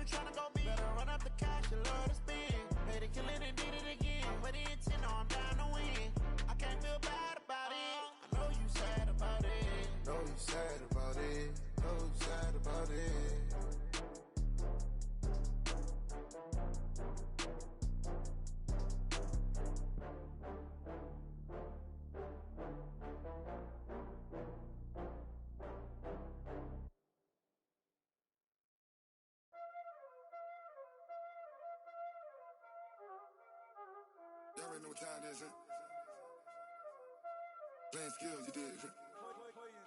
you tryna go be? Better run up the cash and love to spend. Pay to kill it and did it again. But the intent, no, I'm down to win. I can't feel bad about it. I know you sad about it. Know you sad about it. Know you sad about it. Y'all already know what time it is, huh? Playing skills, you did.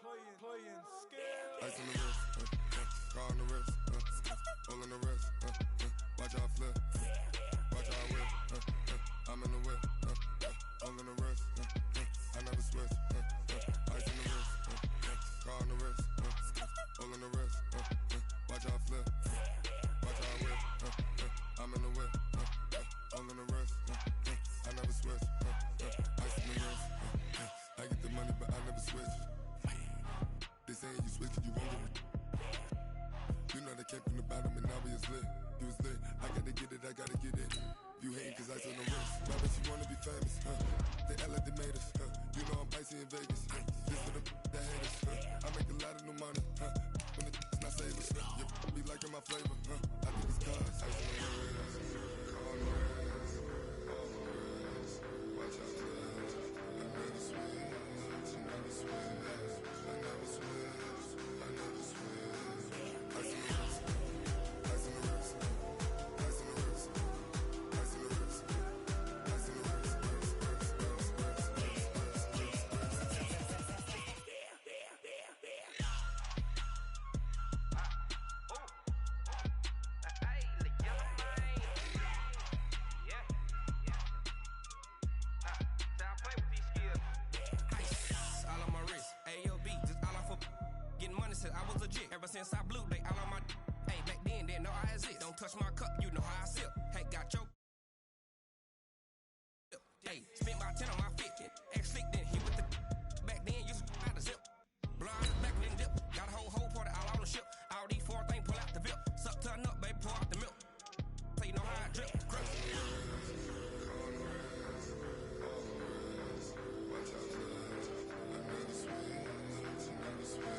Playing skills. Ice on the wrist, car on the wrist, hole on the wrist, watch out flip, watch out whip, I'm in the whip, hole in the wrist, I never switch, ice on the wrist, car on the wrist, hole in the wrist, watch out flip, watch out whip, I'm in the whip, hole in the wrist, I never switch, ice on the wrist, I get the money but I never switch. They saying you switch and you won't get it. You know they came from the bottom and now we is lit. You was lit, I gotta get it, I gotta get it. You hating cause ice on the wrist. Now that you wanna be famous, they act like they made us, You know I'm icy in Vegas, This for the that hate us, I make a lot of new money, When it's not savers, you be liking my flavor, I think it's cause ice on the wrist, on the wrist, on the wrist. Watch out, I never switch, I never switch. I never switch, I never switch. Ice in the wrist, ice in the wrist, ice in the wrist, ice in the wrist, ice in the wrist, I was legit ever since I blew. They all on my. Hey, back then, didn't know I exist. Don't touch my cup, you know how I sip. Hey, got your. Hey, spent my 10 on my 15. Ex-slick, then he with the. Back then, used to out the zip. Blow out the back, then dip. Got a whole party all on the ship. All these 4 things, pull out the VIP. Suck, turn up, baby, pour out the milk. So you know how I drip. Crush. watch out, I never switch, I never switch.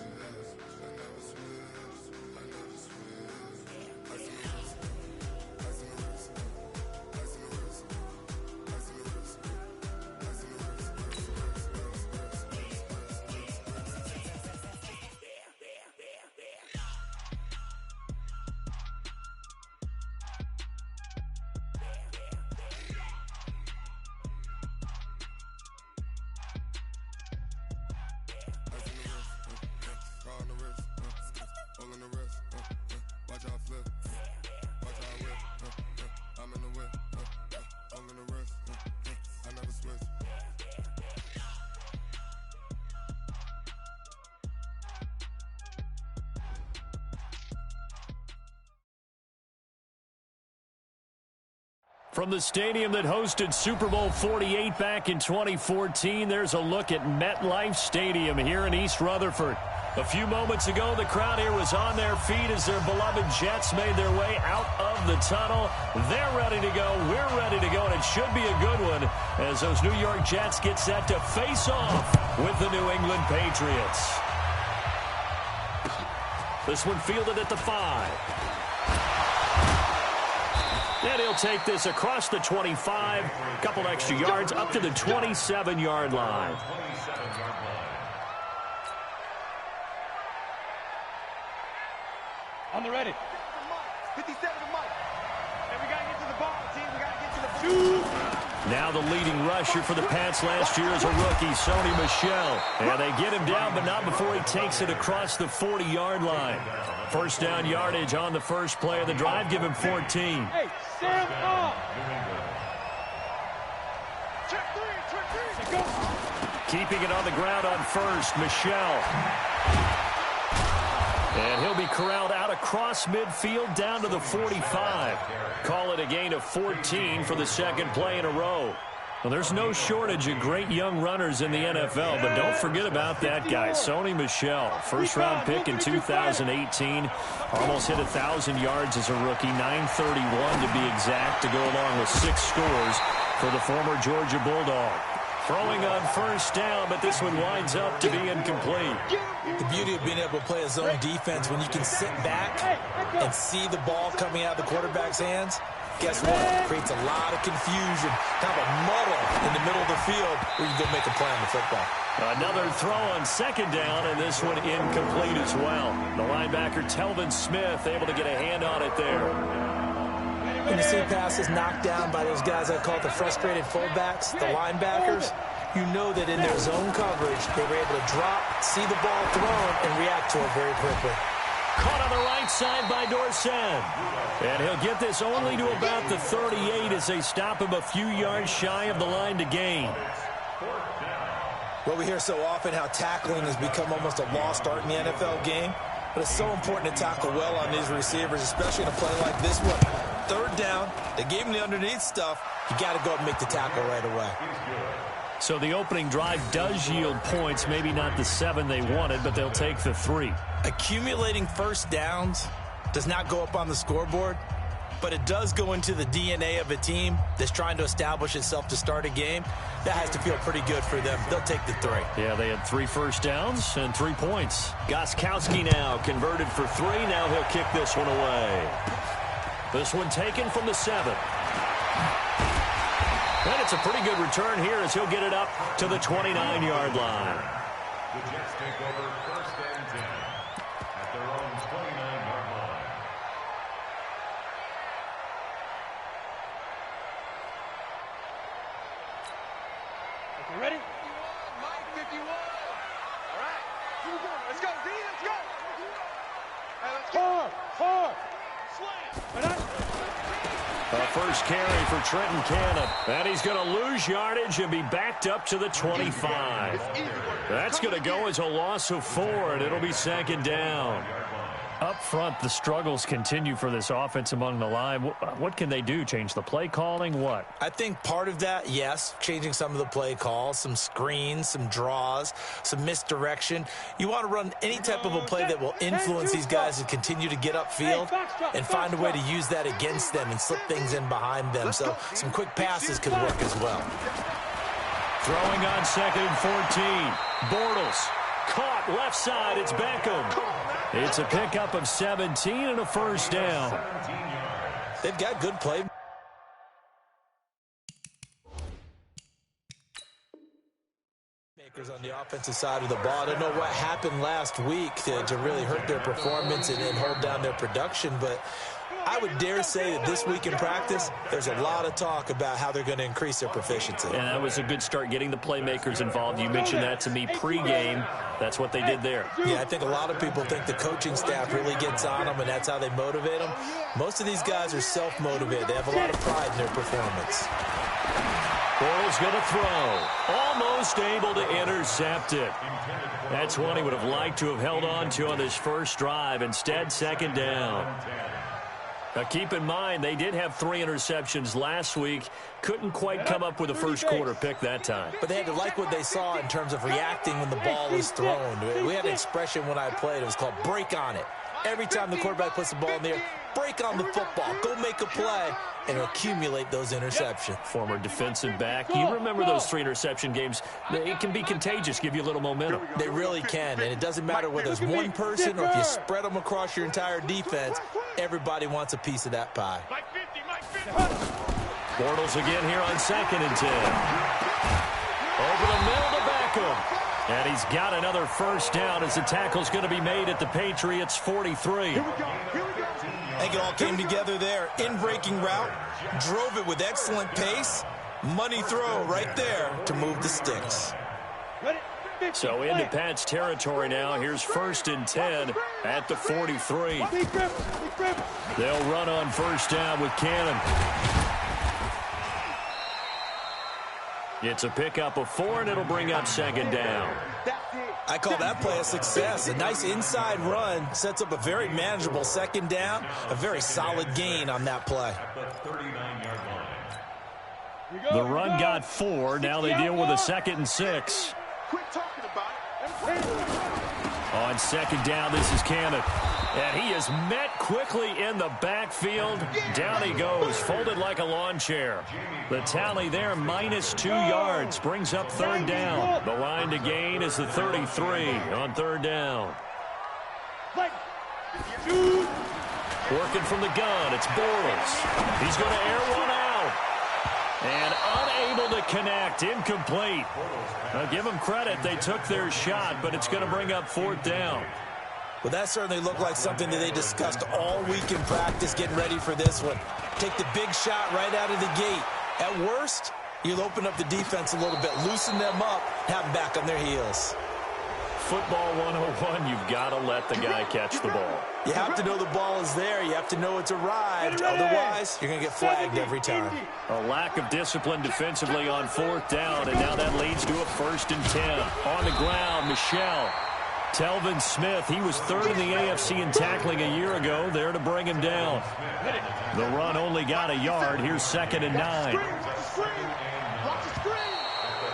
From the stadium that hosted Super Bowl 48 back in 2014, there's a look at MetLife Stadium here in East Rutherford. A few moments ago, the crowd here was on their feet as their beloved Jets made their way out of the tunnel. They're ready to go. We're ready to go, and it should be a good one as those New York Jets get set to face off with the New England Patriots. This one fielded at the 5. And he'll take this across the 25, a couple extra yards up to the 27-yard line. On the ready. 57 to Mike. And we got to get to the ball, team. We got to get to the two. Now the leading rusher for the Pats last year is a rookie, Sony Michel. And they get him down, but not before he takes it across the 40-yard line. First down yardage on the first play of the drive. Give him 14. Hey, stand up. Check three. Keeping it on the ground on first, Michel. And he'll be corralled out across midfield down to the 45. Call it a gain of 14 for the second play in a row. Well, there's no shortage of great young runners in the NFL, but don't forget about that guy, Sony Michel. First-round pick in 2018. Almost hit 1,000 yards as a rookie, 931 to be exact, to go along with 6 scores for the former Georgia Bulldog. Throwing on first down, but this one winds up to be incomplete. The beauty of being able to play a zone defense when you can sit back and see the ball coming out of the quarterback's hands, guess what? It creates a lot of confusion, kind of a muddle in the middle of the field where you can go make a play on the football. Another throw on second down, and this one incomplete as well. The linebacker, Telvin Smith, able to get a hand on it there. When you see passes knocked down by those guys I call the frustrated fullbacks, the linebackers, you know that in their zone coverage, they were able to drop, see the ball thrown, and react to it very quickly. Caught on the right side by Dorsett. And he'll get this only to about the 38 as they stop him a few yards shy of the line to gain. Well, we hear so often how tackling has become almost a lost art in the NFL game. But it's so important to tackle well on these receivers, especially in a play like this one. Third down, they gave him the underneath stuff. You got to go and make the tackle right away. So the opening drive does yield points, maybe not the 7 they wanted, but they'll take the 3. Accumulating first downs does not go up on the scoreboard, but it does go into the DNA of a team that's trying to establish itself to start a game. That has to feel pretty good for them. They'll take the 3. Yeah, they had 3 first downs and 3 points. Gostkowski now converted for 3. Now he'll kick this one away. This one taken from the 7. And it's a pretty good return here as he'll get it up to the 29-yard line. The Jets take over first and 10 at their own 29-yard line. Okay, ready? 51, Mike, 51. All right. Here we go. Let's go, D. Let's go. All right, let's go. Hard. Slam. First carry for Trenton Cannon. And he's going to lose yardage and be backed up to the 25. That's going to go as a loss of 4, and it'll be second down. Up front, the struggles continue for this offense among the line. What can they do? Change the play calling? What? I think part of that, yes, changing some of the play calls, some screens, some draws, some misdirection. You want to run any type of a play that will influence these guys to continue to get upfield and find a way to use that against them and slip things in behind them. So some quick passes could work as well. Throwing on second and 14. Bortles caught left side. It's Beckham. It's a pickup of 17 and a first down. They've got good play. Makers on the offensive side of the ball. I don't know what happened last week to really hurt their performance and hold down their production, but I would dare say that this week in practice, there's a lot of talk about how they're going to increase their proficiency. And that was a good start getting the playmakers involved. You mentioned that to me pregame. That's what they did there. Yeah, I think a lot of people think the coaching staff really gets on them, and that's how they motivate them. Most of these guys are self-motivated. They have a lot of pride in their performance. Bortles going to throw. Almost able to intercept it. That's one he would have liked to have held on to on this first drive. Instead, second down. Now, keep in mind, they did have 3 interceptions last week. Couldn't quite come up with a first quarter pick that time. But they had to like what they saw in terms of reacting when the ball was thrown. We had an expression when I played. It was called break on it. Every time the quarterback puts the ball in the air, break on the football. Go make a play and accumulate those interceptions. Former defensive back. You remember those 3 interception games. It can be contagious, give you a little momentum. They really can, and it doesn't matter whether it's one person or if you spread them across your entire defense. Everybody wants a piece of that pie. Bortles again here on second and 10. Over the middle to Beckham. And he's got another first down as the tackle's going to be made at the Patriots' 43. I think it all came together there. In-breaking route, drove it with excellent pace. Money throw right there to move the sticks. So into Pat's territory now. Here's first and 10 at the 43. They'll run on first down with Cannon. It's a pickup of 4, and it'll bring up second down. I call that play a success. A nice inside run sets up a very manageable second down. A very solid gain on that play. The run got 4. Now they deal with a 2nd and 6. Quit talking about it. On 2nd down, this is Cannon. And he is met quickly in the backfield. Down he goes, folded like a lawn chair. The tally there, -2 yards, brings up 3rd down. The line to gain is the 33 on 3rd down. Working from the gun, it's Bortles. He's going to air one out. And unable to connect, incomplete. Now give them credit, they took their shot, but it's going to bring up 4th down. Well, that certainly looked like something that they discussed all week in practice, getting ready for this one. Take the big shot right out of the gate. At worst, you'll open up the defense a little bit, loosen them up, have them back on their heels. Football 101, you've got to let the guy catch the ball. You have to know the ball is there. You have to know it's arrived. Otherwise, you're going to get flagged every time. A lack of discipline defensively on 4th down, and now that leads to a 1st and 10. On the ground, Michel. Telvin Smith, he was 3rd in the AFC in tackling a year ago, there to bring him down. The run only got a yard. Here's 2nd and 9.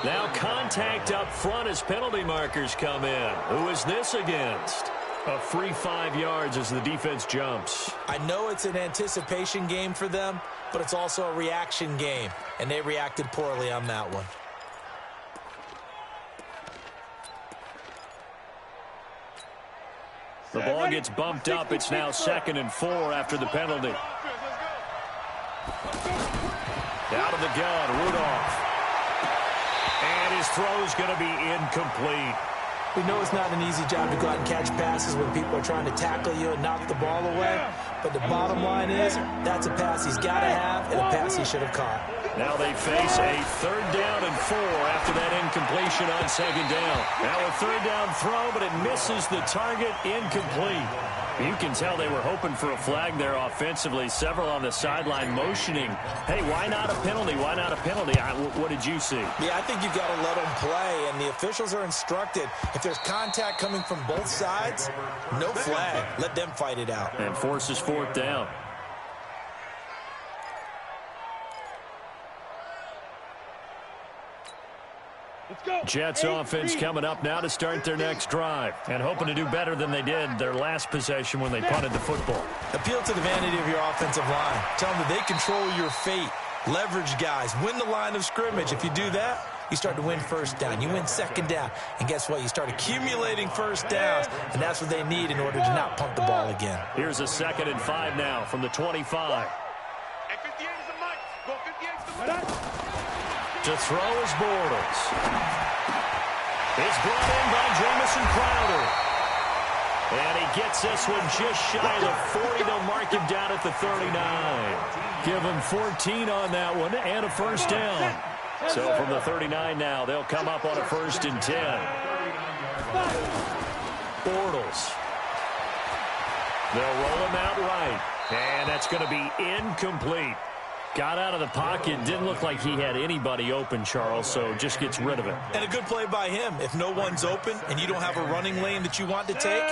Now contact up front as penalty markers come in. Who is this against? A free 5 yards as the defense jumps. I know it's an anticipation game for them, but it's also a reaction game, and they reacted poorly on that one. The ball gets bumped up. It's now 2nd and 4 after the penalty. Out of the gun, Rudolph. And his throw's going to be incomplete. We know it's not an easy job to go out and catch passes when people are trying to tackle you and knock the ball away. But the bottom line is, that's a pass he's got to have and a pass he should have caught. Now they face a 3rd down and 4 after that incompletion on 2nd down. Now a 3rd down throw, but it misses the target, incomplete. You can tell they were hoping for a flag there offensively. Several on the sideline motioning. Hey, why not a penalty? Why not a penalty? What did you see? Yeah, I think you've got to let them play, and the officials are instructed. If there's contact coming from both sides, no flag. Let them fight it out. And forces 4th down. Jets offense coming up now to start their next drive and hoping to do better than they did their last possession when they punted the football. Appeal to the vanity of your offensive line. Tell them that they control your fate. Leverage guys. Win the line of scrimmage. If you do that, you start to win 1st down. You win 2nd down. And guess what? You start accumulating 1st downs, and that's what they need in order to not punt the ball again. Here's a 2nd and 5 now from the 25. To throw is Bortles. It's brought in by Jamison Crowder. And he gets this one just shy of the 40. They'll mark him down at the 39. Give him 14 on that one and a 1st down. So from the 39 now, they'll come up on a 1st and 10. Bortles. They'll roll him out right. And that's going to be incomplete. Got out of the pocket. Didn't look like he had anybody open, Charles, so just gets rid of it. And a good play by him. If no one's open and you don't have a running lane that you want to take,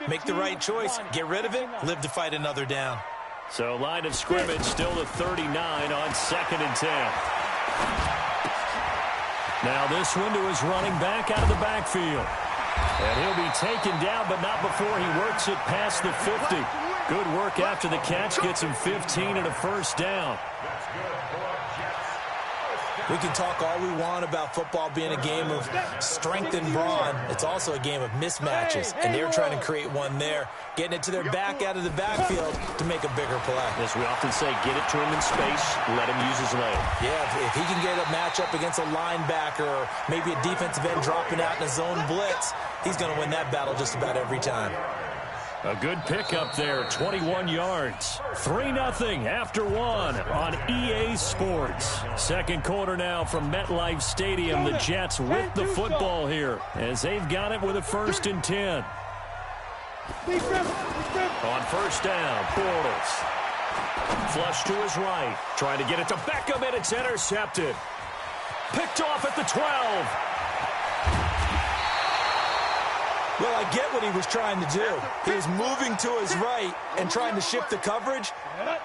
make the right choice. Get rid of it. Live to fight another down. So line of scrimmage still the 39 on 2nd and 10. Now this one to his running back out of the backfield. And he'll be taken down, but not before he works it past the 50. Good work after the catch. Gets him 15 and a 1st down. We can talk all we want about football being a game of strength and brawn. It's also a game of mismatches, and they're trying to create one there, getting it to their back out of the backfield to make a bigger play. As we often say, get it to him in space, let him use his leg. Yeah, if he can get a matchup against a linebacker or maybe a defensive end dropping out in a zone blitz, he's going to win that battle just about every time. A good pickup there, 21 yards. 3-0 after 1 on EA Sports. 2nd quarter now from MetLife Stadium. The Jets with the football here as they've got it with a 1st and 10. On 1st down, Bortles. Flush to his right. Trying to get it to Beckham, and it's intercepted. Picked off at the 12. Well, I get what he was trying to do. He was moving to his right and trying to shift the coverage,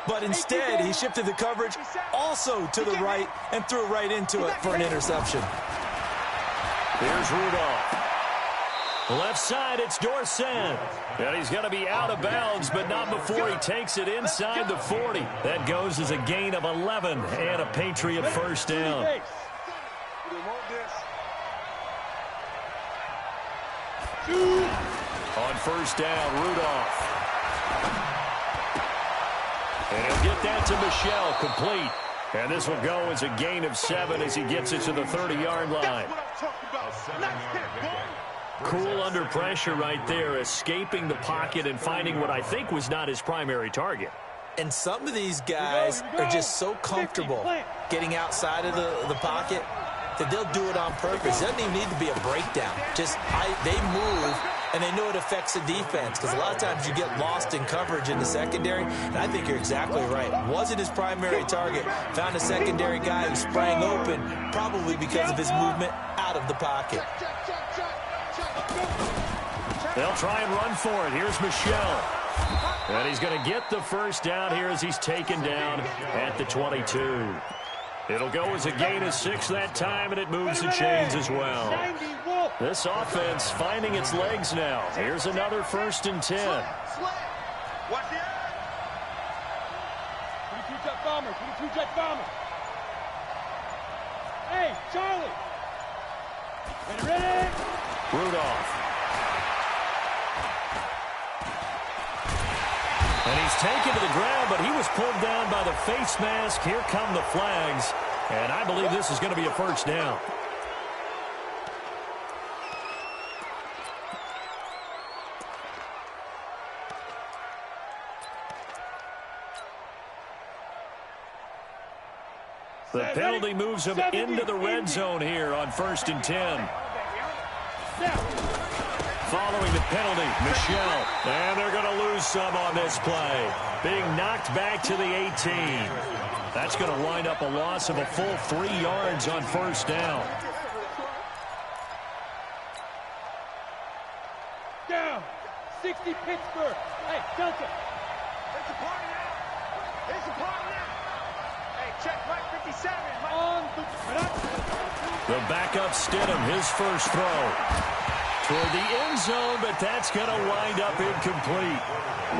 but instead he shifted the coverage also to the right and threw right into it for an interception. Here's Rudolph. Left side, it's Dorsett. And he's going to be out of bounds, but not before he takes it inside the 40. That goes as a gain of 11 and a Patriot first down. On first down, Rudolph. And he'll get that to Michel, complete. And this will go as a gain of 7 as he gets it to the 30-yard line. Cool under pressure right there, escaping the pocket and finding what I think was not his primary target. And some of these guys are just so comfortable getting outside of the pocket that they'll do it on purpose. It doesn't even need to be a breakdown. Just they move, and they know it affects the defense because a lot of times you get lost in coverage in the secondary, and I think you're exactly right. Wasn't his primary target. Found a secondary guy who sprang open, probably because of his movement out of the pocket. They'll try and run for it. Here's Michel. And he's going to get the first down here as he's taken down at the 22. It'll go as a gain of 6 that time, and it moves the chains as well. This offense finding its legs now. Here's another 1st and 10. Watch the eye. 22-jet bomber, 22-jet bomber. Hey, Charlie. Ready? Rudolph. And he's taken to the ground, but he was pulled down by the face mask. Here come the flags. And I believe this is going to be a first down. The penalty moves him into the red zone here on 1st and 10. Following the penalty, Michel. And they're going to lose some on this play. Being knocked back to the 18. That's going to wind up a loss of a full 3 yards on first down. Down. 60 Pittsburgh. Hey, Delta. It's a party now. It's a party now. Hey, check Mike 57. On the backup Stidham, his first throw. Toward the end zone, but that's going to wind up incomplete.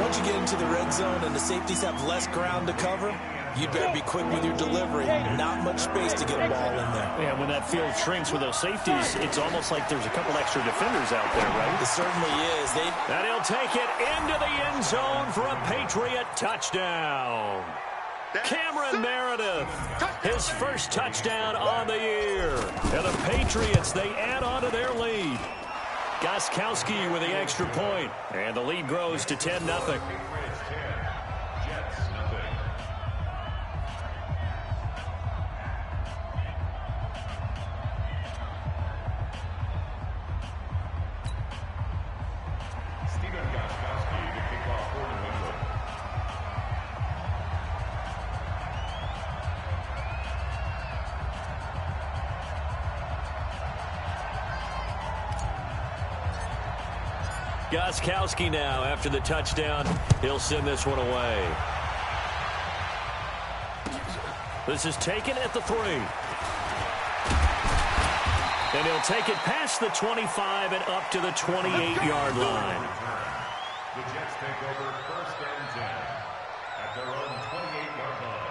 Once you get into the red zone and the safeties have less ground to cover, you'd better be quick with your delivery. Not much space to get a ball in there. Yeah, when that field shrinks with those safeties, it's almost like there's a couple extra defenders out there, right? It certainly is. And he'll take it into the end zone for a Patriot touchdown. Cameron Meredith, his first touchdown on the year. And the Patriots, they add on to their lead. Gostkowski with the extra point, and the lead grows to 10-0. Gostkowski now, after the touchdown, he'll send this one away. This is taken at the 3. And he'll take it past the 25 and up to the 28-yard line. The Jets take over 1st and 10 at their own 28-yard line.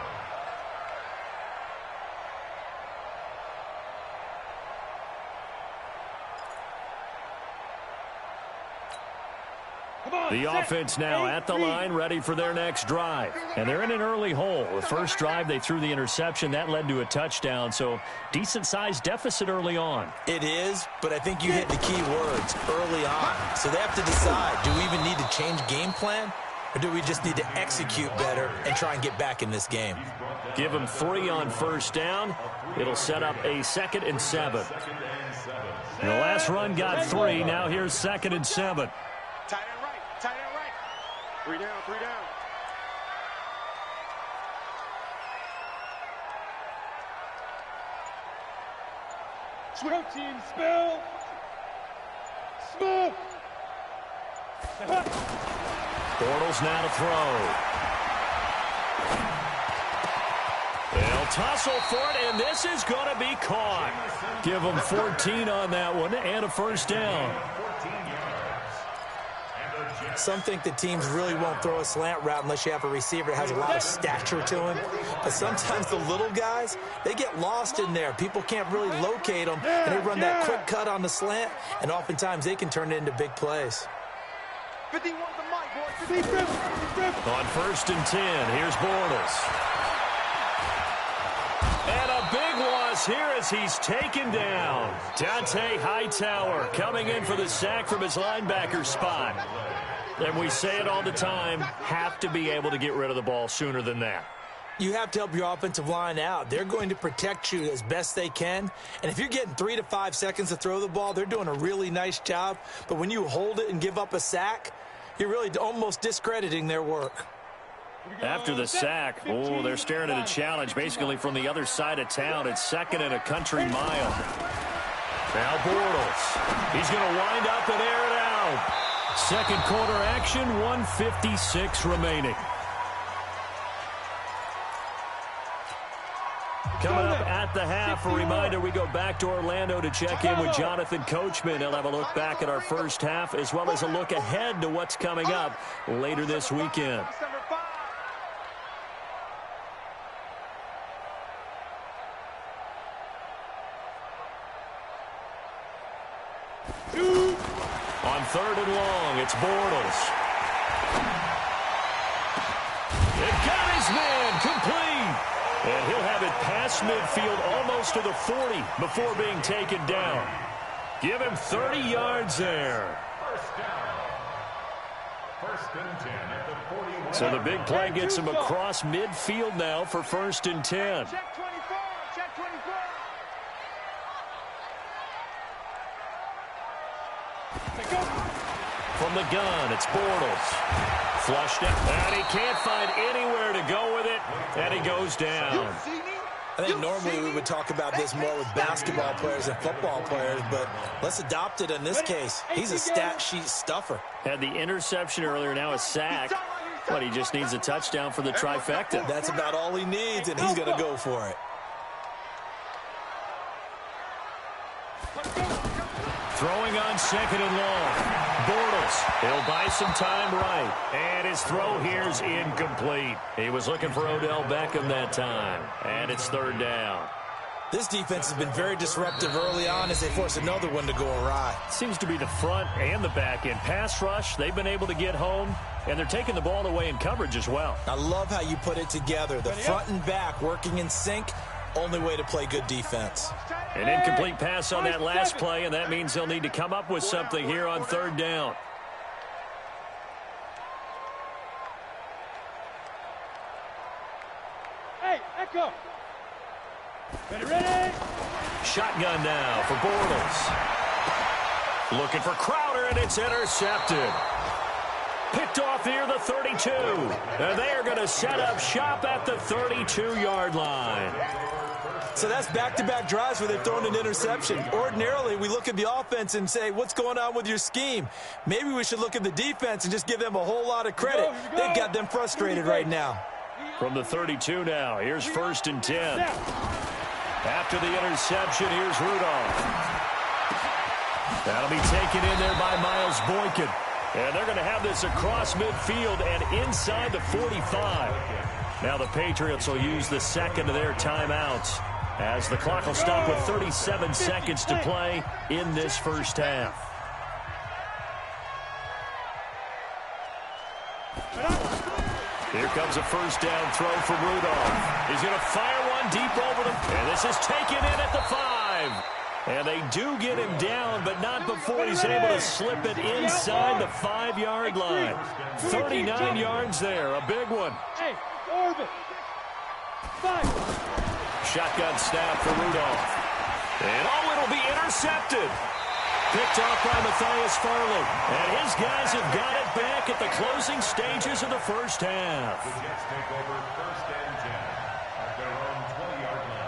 The offense now at the line, ready for their next drive. And they're in an early hole. The first drive, they threw the interception. That led to a touchdown, so decent-sized deficit early on. It is, but I think you hit the key words, early on. So they have to decide, do we even need to change game plan, or do we just need to execute better and try and get back in this game? Give them 3 on first down. It'll set up a 2nd and 7. And the last run got 3. Now here's 2nd and 7. Tight end right. Tight end right. 3 down, 3 down. Swim team, spell. Smoke. Bortles now to throw. They'll tussle for it, and this is going to be caught. Give them 14 on that one and a first down. Some think the teams really won't throw a slant route unless you have a receiver that has a lot of stature to him. But sometimes the little guys, they get lost in there. People can't really locate them, and they run that quick cut on the slant, and oftentimes they can turn it into big plays. 51 the mic, boys. On 1st and 10, here's Bortles. And a big loss here as he's taken down. Dante Hightower coming in for the sack from his linebacker spot. And we say it all the time, have to be able to get rid of the ball sooner than that. You have to help your offensive line out. They're going to protect you as best they can. And if you're getting 3 to 5 seconds to throw the ball, they're doing a really nice job. But when you hold it and give up a sack, you're really almost discrediting their work. After the sack, they're staring at a challenge basically from the other side of town. It's 2nd and a country mile. Now Bortles. He's going to wind up and air it out. Second quarter action, 1:56 remaining. Coming up at the half, a reminder, we go back to Orlando to check in with Jonathan Coachman. He'll have a look back at our first half as well as a look ahead to what's coming up later this weekend. On 3rd and long, it's Bortles. It got his man complete. And he'll have it past midfield almost to the 40 before being taken down. Give him 30 yards there. First down. 1st and 10 at the 41. So the big play gets him across midfield now for 1st and 10. Check 24. Check 24. From the gun, it's Bortles. Flushed out, and he can't find anywhere to go with it, and he goes down. I think normally we would talk about this more with basketball players and football players, but let's adopt it in this case. He's a stat sheet stuffer. Had the interception earlier, now a sack. But he just needs a touchdown for the trifecta. That's about all he needs, and he's going to go for it. Throwing on 2nd and long. Bortles, he'll buy some time right. And his throw here's incomplete. He was looking for Odell Beckham that time. And it's 3rd down. This defense has been very disruptive early on as they force another one to go awry. Seems to be the front and the back end. Pass rush, they've been able to get home. And they're taking the ball away in coverage as well. I love how you put it together. The front and back working in sync. Only way to play good defense. An incomplete pass on that last play, and that means they'll need to come up with something here on 3rd down. Hey, Echo. Ready? Shotgun now for Bortles. Looking for Crowder, and it's intercepted. Picked off near the 32. And they are going to set up shop at the 32-yard line. So that's back-to-back drives where they've thrown an interception. Ordinarily, we look at the offense and say, what's going on with your scheme? Maybe we should look at the defense and just give them a whole lot of credit. They've got them frustrated right now. From the 32 now, here's 1st and 10. After the interception, here's Rudolph. That'll be taken in there by Miles Boykin. And they're going to have this across midfield and inside the 45. Now the Patriots will use the 2nd of their timeouts as the clock will stop with 37 seconds to play in this first half. Here comes a first down throw for Rudolph. He's going to fire one deep over the... And this is taken in at the 5. And they do get him down, but not before he's able to slip it inside the 5-yard line. 39 yards there, a big one. Hey, Orbit. 5. Shotgun snap for Rudolph. And it'll be intercepted. Picked off by Matthias Farley. And his guys have got it back at the closing stages of the first half. The Jets take over 1st and 10 at their own 20-yard line.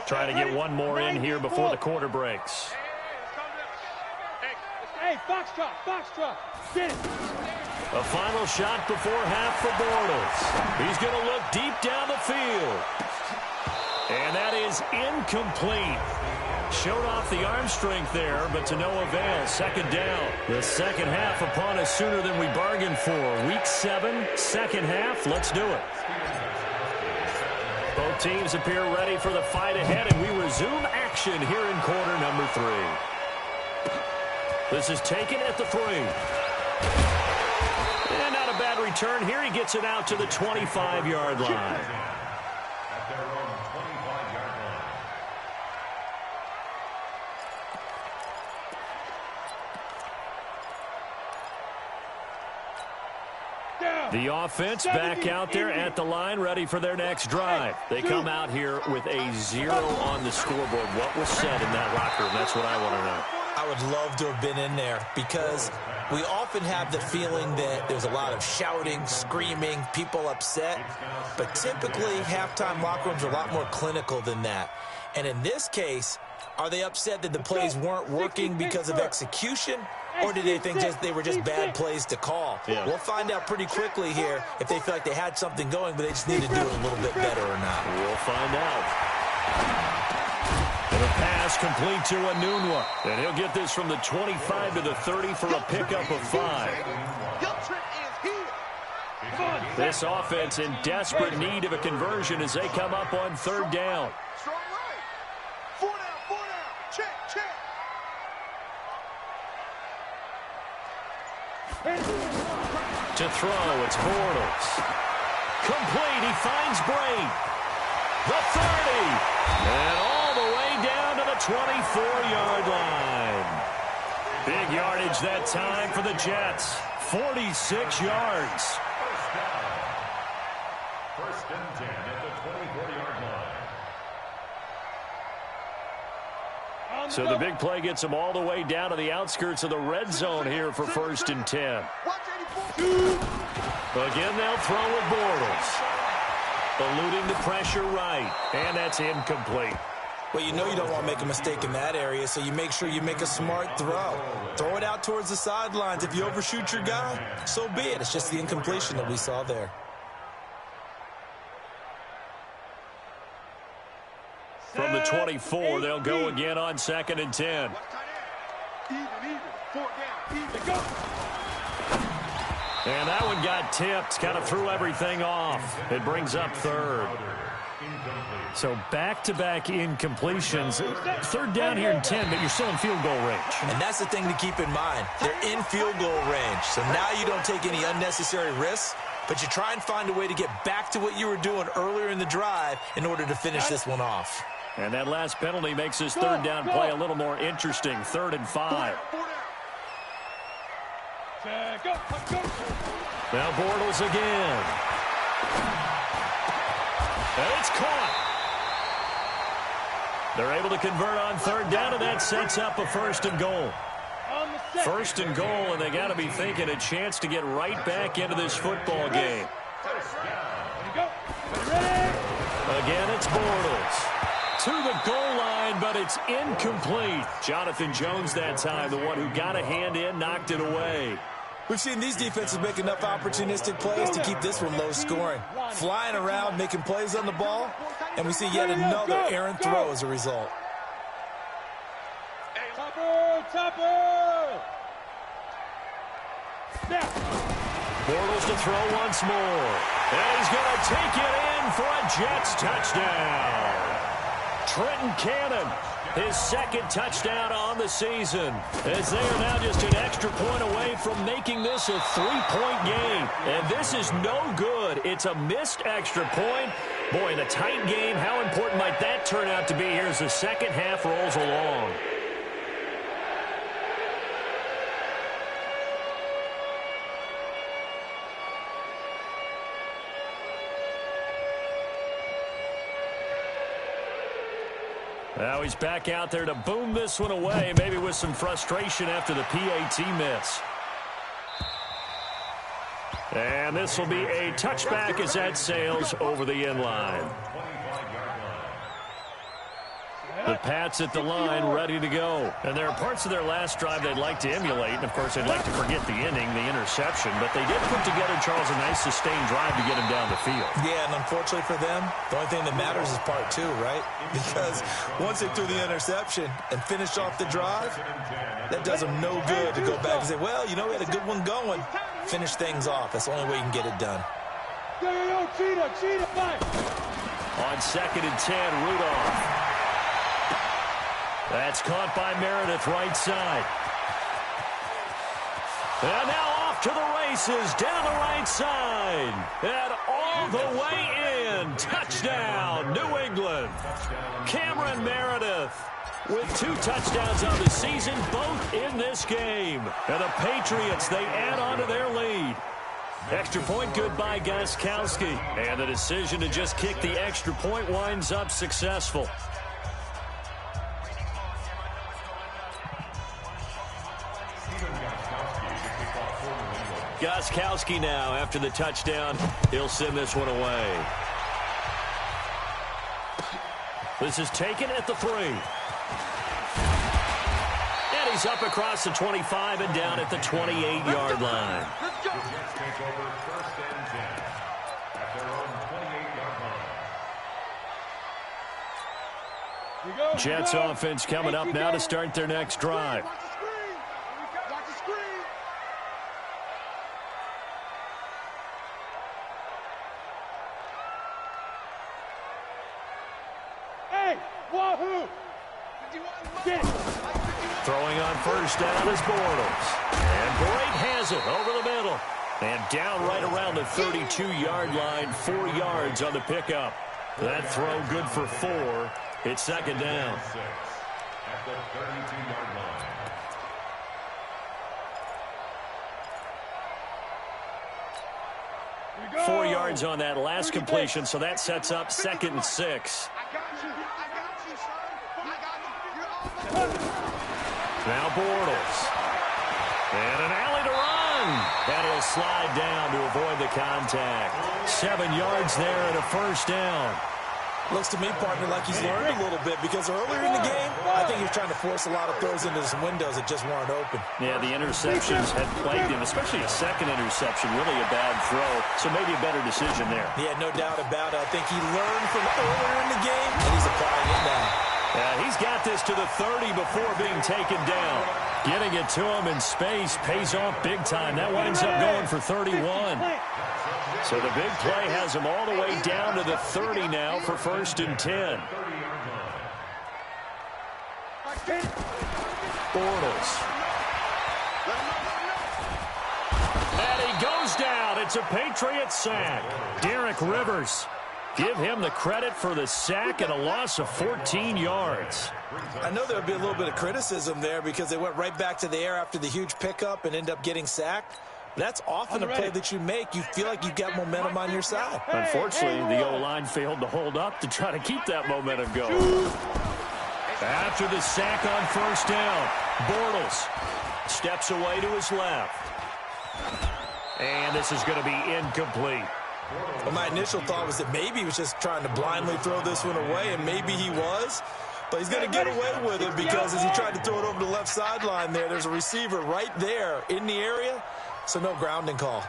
Trying to get one more in here before the quarter breaks. Hey, foxtrot. Get it. A final shot before half for Bortles. He's going to look deep down the field. And that is incomplete. Showed off the arm strength there, but to no avail. Second down. The second half upon us sooner than we bargained for. Week 7, second half. Let's do it. Both teams appear ready for the fight ahead, and we resume action here in quarter number 3. This is taken at the 3. And not a bad return here. He gets it out to the 25-yard line. At their own 25-yard line. The offense back out there at the line, ready for their next drive. They come out here with a 0 on the scoreboard. What was said in that locker room? That's what I want to know. I would love to have been in there because we often have the feeling that there's a lot of shouting, screaming, people upset. But typically, halftime locker rooms are a lot more clinical than that. And in this case, are they upset that the plays weren't working because of execution? Or did they think they were just bad plays to call? Yeah. We'll find out pretty quickly here if they feel like they had something going, but they just need to do it a little bit better or not. We'll find out. And a pass complete to Anunwa. And he'll get this from the 25 to the 30 for a pickup of 5. This offense in desperate need of a conversion as they come up on third down. Strong right. 4 down. Check. To throw, it's Bortles. Complete, he finds Braid. The 30. And all the way down to the 24-yard line. Big yardage that time for the Jets. 46 yards. First and 10 at the 24-yard line. So the big play gets them all the way down to the outskirts of the red zone here for first and 10. Again, they'll throw with Bortles. Eluding the pressure right. And that's incomplete. Well, you know you don't want to make a mistake in that area, so you make sure you make a smart throw. Throw it out towards the sidelines. If you overshoot your guy, so be it. It's just the incompletion that we saw there. From the 24, they'll go again on second and 10. Even. 4 down. Even. Go. And that one got tipped, kind of threw everything off. It brings up third. So back-to-back incompletions. Third down here in 10, but you're still in field goal range. And that's the thing to keep in mind. They're in field goal range. So now you don't take any unnecessary risks, but you try and find a way to get back to what you were doing earlier in the drive in order to finish this one off. And that last penalty makes this third down play a little more interesting. 3rd and 5. Now Bortles again. And it's caught. They're able to convert on third down, and that sets up a first and goal. First and goal, and they got to be thinking a chance to get right back into this football game. Again, it's Bortles. To the goal line, but it's incomplete. Jonathan Jones that time, the one who got a hand in, knocked it away. We've seen these defenses make enough opportunistic plays to keep this one low scoring. Flying around, making plays on the ball, and we see yet another errant throw as a result. Topper! Bortles to throw once more. And he's going to take it in for a Jets touchdown. Trenton Cannon, his second touchdown on the season, as they are now just an extra point away from making this a 3-point game. And this is no good. It's a missed extra point. Boy, in a tight game, how important might that turn out to be here as the second half rolls along? Now he's back out there to boom this one away, maybe with some frustration after the PAT miss. And this will be a touchback as that sails over the end line. The Pats at the line, ready to go. And there are parts of their last drive they'd like to emulate. And, of course, they'd like to forget the inning, the interception. But they did put together, Charles, a nice sustained drive to get him down the field. Yeah, and unfortunately for them, the only thing that matters is part two, right? Because once they threw the interception and finished off the drive, that does them no good to go back and say, well, you know, we had a good one going. Finish things off. That's the only way you can get it done. On 2nd and 10, Rudolph. That's caught by Meredith, right side. And now off to the races, down the right side. And all the way in. Touchdown, New England. Cameron Meredith with 2 touchdowns on the season, both in this game. And the Patriots, they add on to their lead. Extra point good by Gostkowski. And the decision to just kick the extra point winds up successful. Gostkowski now after the touchdown. He'll send this one away. This is taken at the 3. And he's up across the 25 and down at the 28-yard line. Take over 1st and 10 at their own 28-yard line. Jets offense coming up now to start their next drive. Throwing on 1st down is Bortles. And Boyd has it over the middle. And down right around the 32-yard line, 4 yards on the pickup. That throw good for 4. It's 2nd down. At the 32-yard line. 4 yards on that last completion, so that sets up 2nd and 6. Now Bortles. And an alley to run. And he'll slide down to avoid the contact. 7 yards there and a 1st down. Looks to me, partner, like he's learned a little bit because earlier in the game, I think he was trying to force a lot of throws into some windows that just weren't open. Yeah, the interceptions had plagued him, especially a 2nd interception, really a bad throw. So maybe a better decision there. Yeah, no doubt about it. I think he learned from earlier in the game, and he's applying it now. Yeah, he's got this to the 30 before being taken down. Getting it to him in space pays off big time. That winds up going for 31. So the big play has him all the way down to the 30 now for 1st and 10. Bortles. And he goes down. It's a Patriot sack. Derek Rivers. Give him the credit for the sack and a loss of 14 yards. I know there would be a little bit of criticism there because they went right back to the air after the huge pickup and end up getting sacked. That's often a play that you make. You feel like you've got momentum on your side. Unfortunately, the O-line failed to hold up to try to keep that momentum going. After the sack on 1st down, Bortles steps away to his left. And this is going to be incomplete. Well, my initial thought was that maybe he was just trying to blindly throw this one away, and maybe he was. But he's going to get away with it because as he tried to throw it over the left sideline there's a receiver right there in the area, so no grounding call.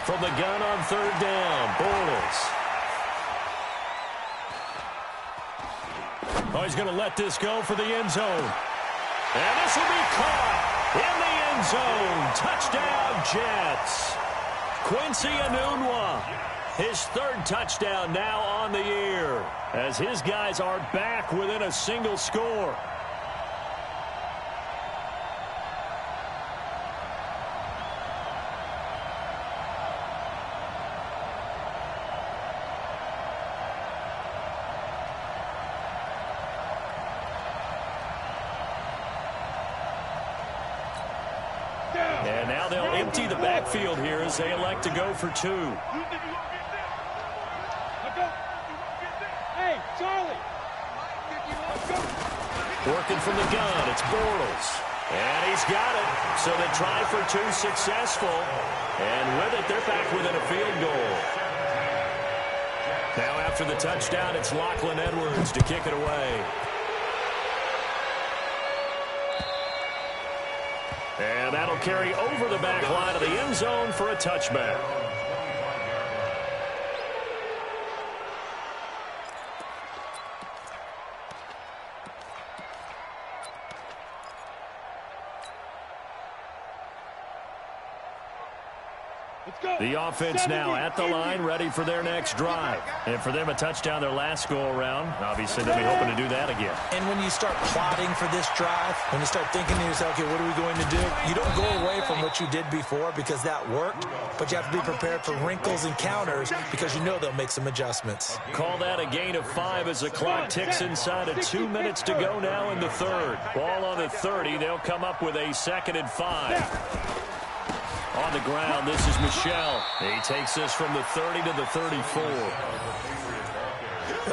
From the gun on 3rd down, Bortles. Oh, he's going to let this go for the end zone. And this will be caught in the end zone. Touchdown, Jets. Quincy Enunwa, his 3rd touchdown now on the year as his guys are back within a single score. And now they'll empty the backfield here as they elect to go for 2. Hey, Charlie. Working from the gun, it's Bortles. And he's got it. So the try for 2 successful. And with it, they're back within a field goal. Now after the touchdown, it's Lachlan Edwards to kick it away. And that'll carry over the back line of the end zone for a touchback. The offense now at the line, ready for their next drive. And for them, a touchdown their last go-around. Obviously, they'll be hoping to do that again. And when you start plotting for this drive, when you start thinking to yourself, okay, what are we going to do? You don't go away from what you did before because that worked, but you have to be prepared for wrinkles and counters because you know they'll make some adjustments. Call that a gain of 5 as the clock ticks inside of 2 minutes to go now in the third. Ball on the 30. They'll come up with a 2nd and 5. On the ground, this is Michel. He takes this from the 30 to the 34.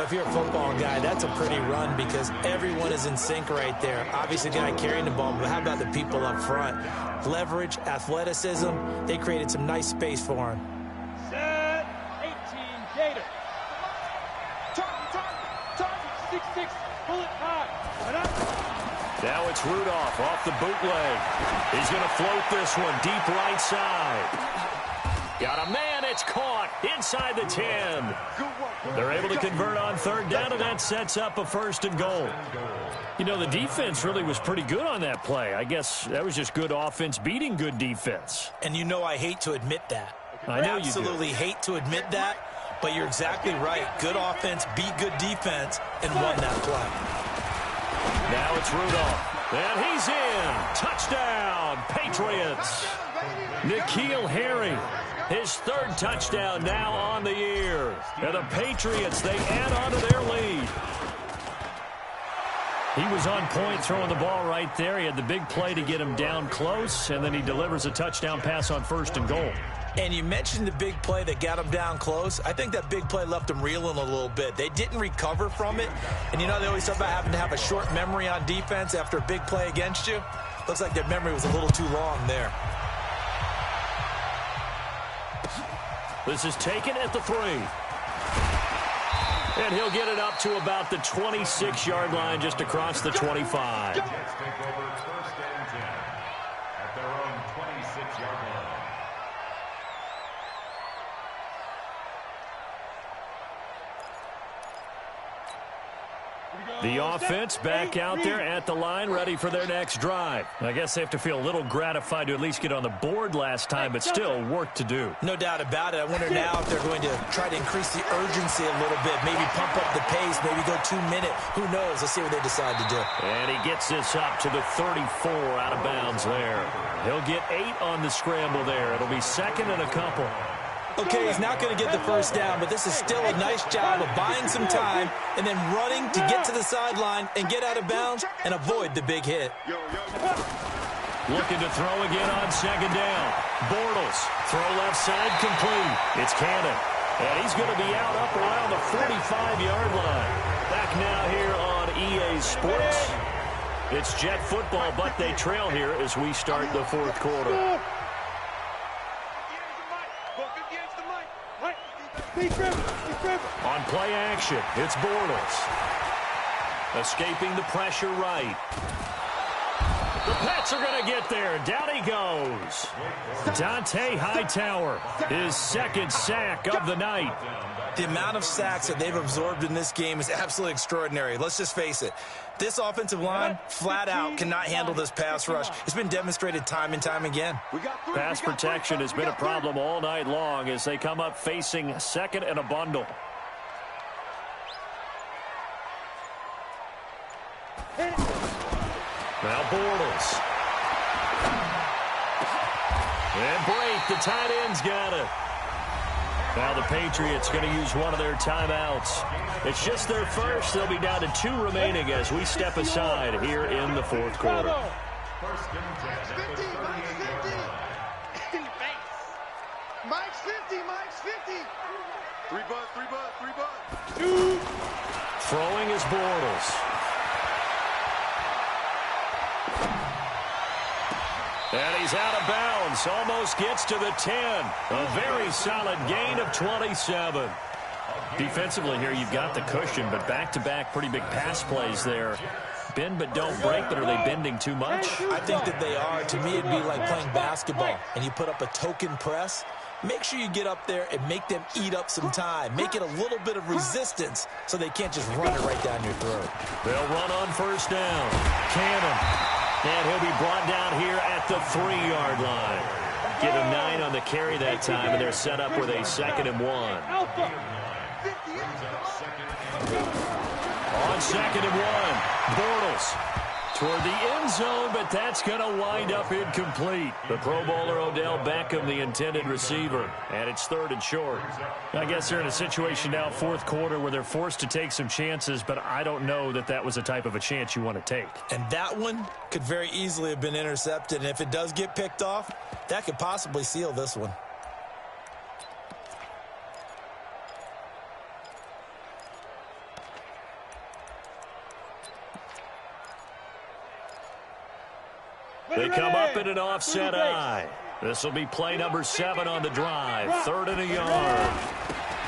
If you're a football guy, that's a pretty run because everyone is in sync right there. Obviously, the guy carrying the ball, but how about the people up front? Leverage, athleticism, they created some nice space for him. Set, 18, Gator. Target, 6-6, bullet high. Now it's Rudolph off the bootleg. He's going to float this one deep right side. Got a man. It's caught inside the 10. They're able to convert on 3rd down, and that sets up a 1st and goal. You know, the defense really was pretty good on that play. I guess that was just good offense beating good defense. And you know I hate to admit that. I know you do. Absolutely hate to admit that, but you're exactly right. Good offense beat good defense and won that play. Now it's Rudolph, and he's in. Touchdown, Patriots. N'Keal Harry, his 3rd touchdown now on the year. And the Patriots, they add on to their lead. He was on point throwing the ball right there. He had the big play to get him down close, and then he delivers a touchdown pass on 1st and goal. And you mentioned the big play that got him down close. I think that big play left him reeling a little bit. They didn't recover from it. And you know they always talk about having to have a short memory on defense after a big play against you. Looks like their memory was a little too long there. This is taken at the 3. And he'll get it up to about the 26-yard line just across the 25. Let's take over 1st and 10 at their own 26-yard line. The offense back out there at the line, ready for their next drive. I guess they have to feel a little gratified to at least get on the board last time, but still work to do. No doubt about it. I wonder now if they're going to try to increase the urgency a little bit, maybe pump up the pace, maybe go 2 minute. Who knows? Let's see what they decide to do. And he gets this up to the 34 out of bounds there. He'll get 8 on the scramble there. It'll be 2nd and a couple. Okay, he's not going to get the 1st down, but this is still a nice job of buying some time and then running to get to the sideline and get out of bounds and avoid the big hit. Looking to throw again on 2nd down. Bortles, throw left side complete. It's Cannon. And he's going to be out up around the 45-yard line. Back now here on EA Sports. It's Jet football, but they trail here as we start the 4th quarter. On play action, it's Bortles. Escaping the pressure right. The Pats are going to get there. Down he goes. Dante Hightower, his 2nd sack of the night. The amount of sacks that they've absorbed in this game is absolutely extraordinary. Let's just face it. This offensive line, flat out, cannot handle this pass rush. It's been demonstrated time and time again. Pass protection has been a problem all night long as they come up facing 2nd and a bundle. Now Bortles. And Brake, the tight end's got it. Now the Patriots going to use one of their timeouts. It's just their first. They'll be down to 2 remaining as we step aside here in the 4th quarter. 1st and 10 at the 38-yard line. Mike's 50, Mike's 50. 3 butt. 2. Throwing is Bortles. And he's out of bounds. Almost gets to the 10. A very solid gain of 27. Defensively here, you've got the cushion, but back-to-back pretty big pass plays there. Bend but don't break, but are they bending too much? I think that they are. To me, it'd be like playing basketball, and you put up a token press. Make sure you get up there and make them eat up some time. Make it a little bit of resistance so they can't just run it right down your throat. They'll run on first down. Cannon. And he'll be brought down here at the 3-yard line. Get a 9 on the carry that time, and they're set up with a 2nd and 1. On 2nd and 1, Bortles toward the end zone, but that's going to wind up incomplete. The Pro Bowler Odell Beckham, the intended receiver, and it's 3rd and short. I guess they're in a situation now, 4th quarter, where they're forced to take some chances, but I don't know that that was the type of a chance you want to take. And that one could very easily have been intercepted, and if it does get picked off, that could possibly seal this one. They come up in an offset eye. This will be play number 7 on the drive. 3rd and a yard.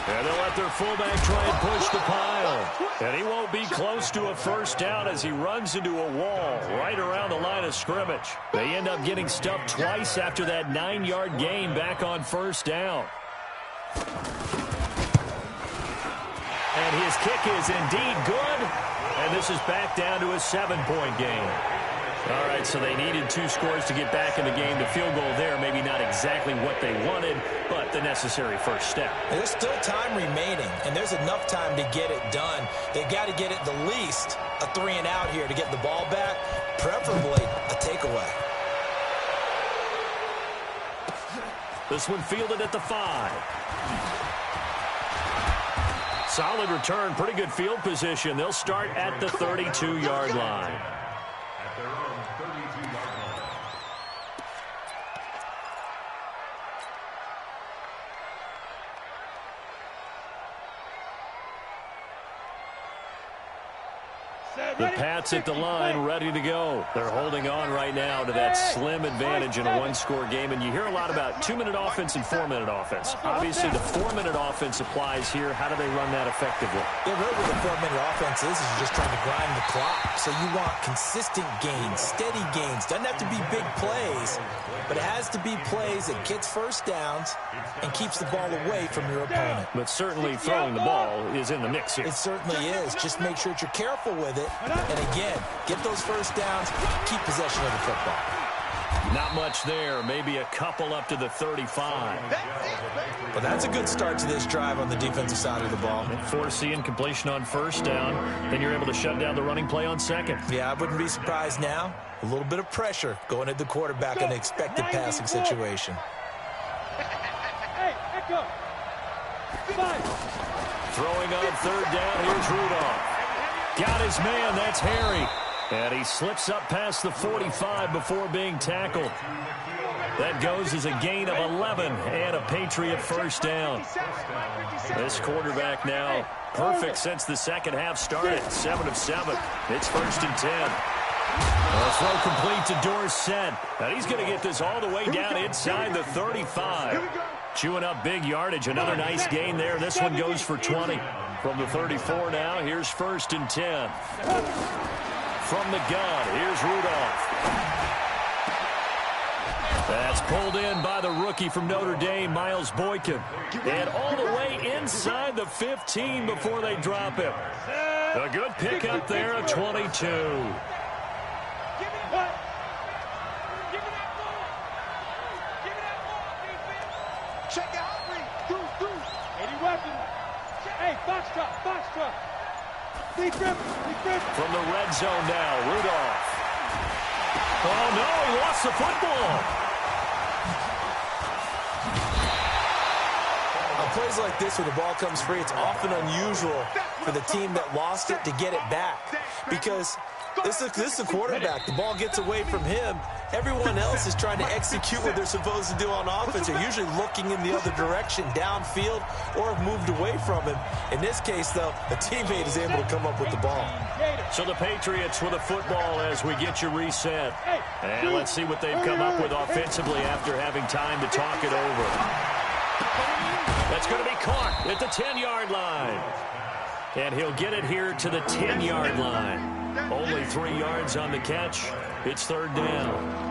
And they'll let their fullback try and push the pile. And he won't be close to a first down as he runs into a wall right around the line of scrimmage. They end up getting stuffed twice after that 9-yard gain back on first down. And his kick is indeed good. And this is back down to a 7-point game. All right, so they needed 2 scores to get back in the game. The field goal there, maybe not exactly what they wanted, but the necessary first step. There's still time remaining, and there's enough time to get it done. They've got to get it the least a 3-and-out here to get the ball back, preferably a takeaway. This one fielded at the 5. Solid return, pretty good field position. They'll start at the 32-yard line. The Pats at the line, ready to go. They're holding on right now to that slim advantage in a 1-score game. And you hear a lot about 2-minute offense and 4-minute offense. Obviously, the 4-minute offense applies here. How do they run that effectively? Yeah, really what the 4-minute offense is you're just trying to grind the clock. So you want consistent gains, steady gains. Doesn't have to be big plays, but it has to be plays that gets first downs and keeps the ball away from your opponent. But certainly throwing the ball is in the mix here. It certainly is. Just make sure that you're careful with it. And again, get those first downs, keep possession of the football. Not much there. Maybe a couple up to the 35. But that's a good start to this drive on the defensive side of the ball. Forcing incompletion on first down. Then you're able to shut down the running play on second. Yeah, I wouldn't be surprised now. A little bit of pressure going at the quarterback in an expected passing situation. Hey, echo. Throwing on 3rd down, here's Rudolph. Got his man, that's Harry. And he slips up past the 45 before being tackled. That goes as a gain of 11 and a Patriot first down. This quarterback now perfect since the second half started. 7 of 7. It's 1st and 10. A throw complete to Dorsett. And he's going to get this all the way down inside the 35. Chewing up big yardage. Another nice gain there. This one goes for 20. From the 34 now, here's 1st and 10. From the gun, here's Rudolph. That's pulled in by the rookie from Notre Dame, Miles Boykin. And all the way inside the 15 before they drop him. A good pickup there of 22. Check out, through. 80 weapons. Hey, box truck. Deep grip. From the red zone now, Rudolph. Oh, no, he lost the football. On plays like this where the ball comes free, it's often unusual for the team that lost it to get it back. Because this is a quarterback. The ball gets away from him. Everyone else is trying to execute what they're supposed to do on offense. They're usually looking in the other direction, downfield, or have moved away from him. In this case, though, a teammate is able to come up with the ball. So the Patriots with a football as we get you reset. And let's see what they've come up with offensively after having time to talk it over. That's going to be caught at the 10-yard line. And he'll get it here to the 10-yard line. Only 3 yards on the catch. It's third down.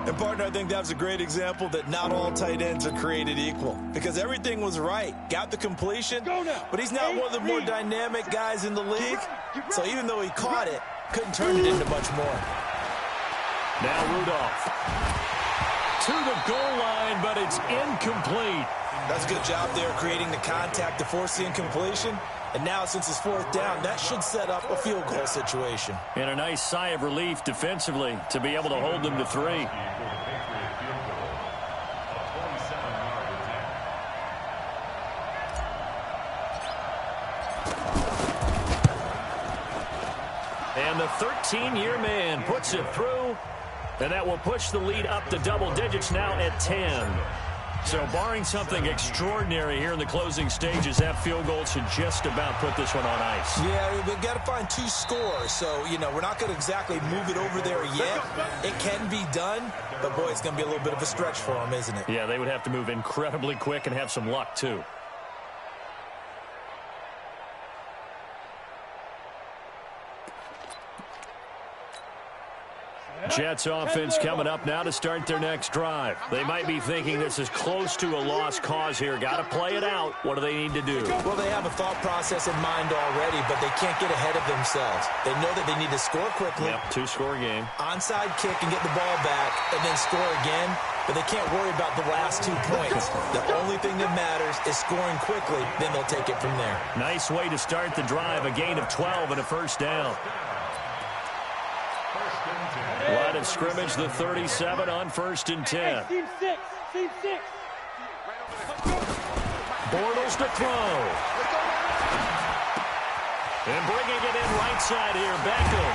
And, partner, I think that was a great example that not all tight ends are created equal. Because everything was right. Got the completion, but he's not one of the more dynamic guys in the league. So even though he caught it, couldn't turn it into much more. Now Rudolph. To the goal line, but it's incomplete. That's a good job there creating the contact to force the incompletion. And now, since it's fourth down, that should set up a field goal situation. And a nice sigh of relief defensively to be able to hold them to 3. And the 13-year man puts it through, and that will push the lead up to double digits now at 10. So barring something extraordinary here in the closing stages, that field goal should just about put this one on ice. Yeah, we've got to find 2 scores. So, you know, we're not going to exactly move it over there yet. It can be done, but, boy, it's going to be a little bit of a stretch for them, isn't it? Yeah, they would have to move incredibly quick and have some luck, too. Jets offense coming up now to start their next drive. They might be thinking this is close to a lost cause here. Got to play it out. What do they need to do? Well, they have a thought process in mind already, but they can't get ahead of themselves. They know that they need to score quickly. Yep, 2-score game. Onside kick and get the ball back and then score again, but they can't worry about the last 2 points. The only thing that matters is scoring quickly, then they'll take it from there. Nice way to start the drive. A gain of 12 and a first down. Line of scrimmage, the 37 on 1st and 10. Team 6. Bortles to throw. And bringing it in right side here, Beckham.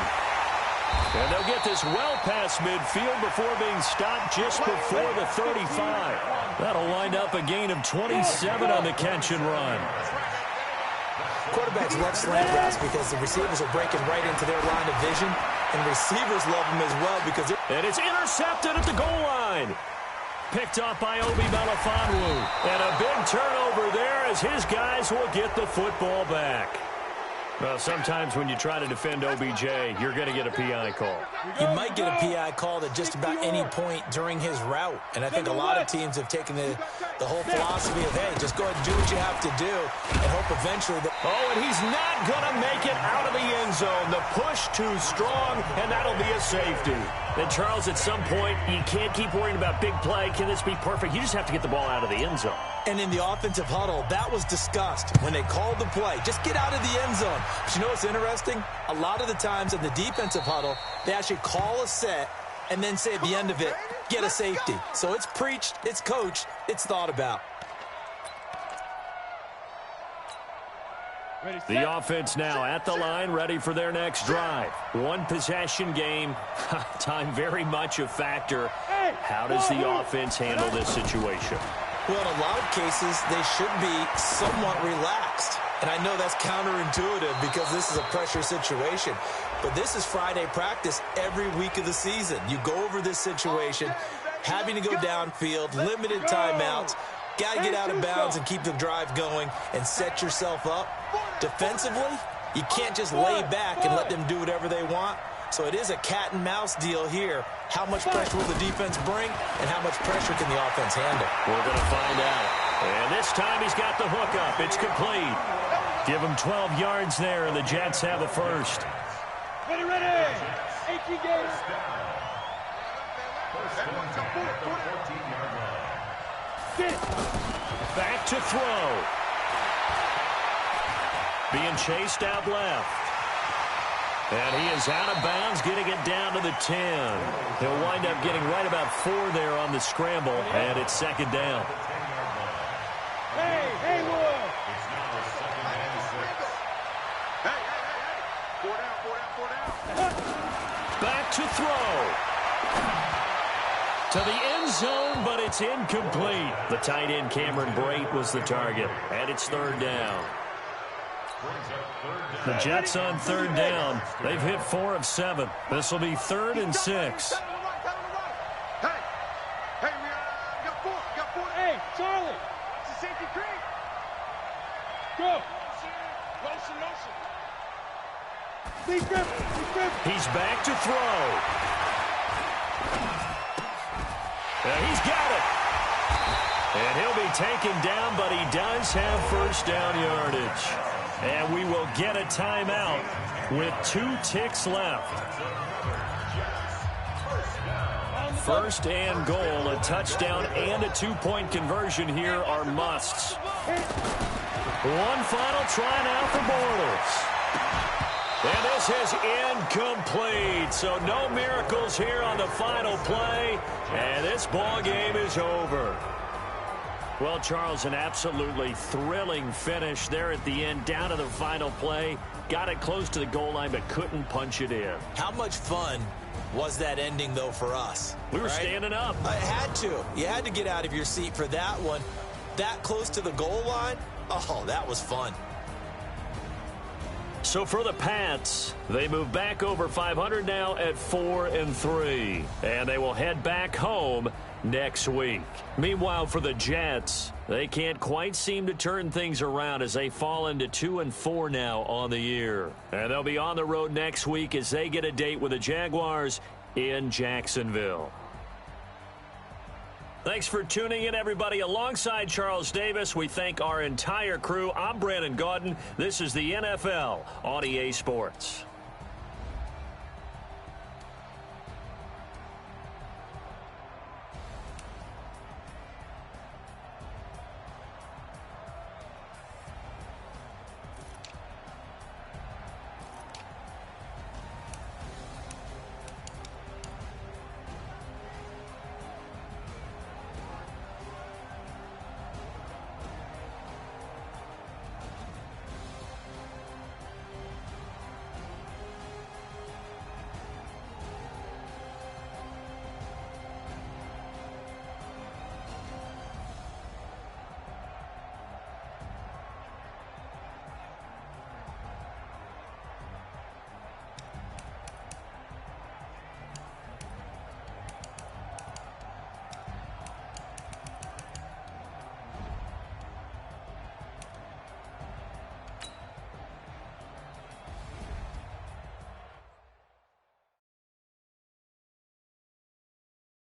And they'll get this well past midfield before being stopped just before the 35. That'll wind up a gain of 27 on the catch and run. Quarterbacks love slant routes because the receivers are breaking right into their line of vision, and receivers love them as well because and it's intercepted at the goal line. Picked off by Obi Melifonwu. And a big turnover there as his guys will get the football back. Well, sometimes when you try to defend OBJ, you're going to get a PI call. You might get a PI call at just about any point during his route. And I think a lot of teams have taken the whole philosophy of, hey, just go ahead and do what you have to do and hope eventually that... Oh, and he's not going to make it out of the end zone. The push too strong, and that'll be a safety. Then, Charles, at some point, you can't keep worrying about big play. Can this be perfect? You just have to get the ball out of the end zone. And in the offensive huddle, that was discussed when they called the play. Just get out of the end zone. But you know what's interesting? A lot of the times in the defensive huddle, they actually call a set and then say at the end of it, get a safety. So it's preached, it's coached, it's thought about. The offense now at the line, ready for their next drive. One possession game. Time very much a factor. How does the offense handle this situation? Well, in a lot of cases, they should be somewhat relaxed. And I know that's counterintuitive because this is a pressure situation. But this is Friday practice every week of the season. You go over this situation, having to go downfield, limited timeouts, got to get out of bounds and keep the drive going and set yourself up. Defensively, you can't just lay back and let them do whatever they want. So it is a cat and mouse deal here. How much pressure will the defense bring and how much pressure can the offense handle? We're going to find out. And this time he's got the hook up. It's complete. Give him 12 yards there, and the Jets have a first. Ready. 18 games. Back to throw. Being chased out left. And he is out of bounds, getting it down to the 10. He'll wind up getting right about 4 there on the scramble, and it's second down. Hey, Haywood. Back to throw. To the end zone, but it's incomplete. The tight end, Cameron Brate, was the target, and it's third down. The Jets on third down. They've hit 4 of 7. This will be 3rd and 6. Hey, Charlie. He's back to throw. He's got it. And he'll be taken down, but he does have first down yardage. And we will get a timeout with 2 ticks left. First and goal, a touchdown and a 2-point conversion here are musts. One final try now for Bortles. And this is incomplete, so no miracles here on the final play, and this ball game is over. Well, Charles, an absolutely thrilling finish there at the end, down to the final play. Got it close to the goal line, but couldn't punch it in. How much fun was that ending, though, for us? We were standing up. I had to. You had to get out of your seat for that one. That close to the goal line, oh, that was fun. So for the Pats, they move back over 500 now at 4-3, and they will head back home next week. Meanwhile, for the Jets, they can't quite seem to turn things around as they fall into 2-4 now on the year. And they'll be on the road next week as they get a date with the Jaguars in Jacksonville. Thanks for tuning in, everybody. Alongside Charles Davis, we thank our entire crew. I'm Brandon Gaudin. This is the NFL on EA Sports.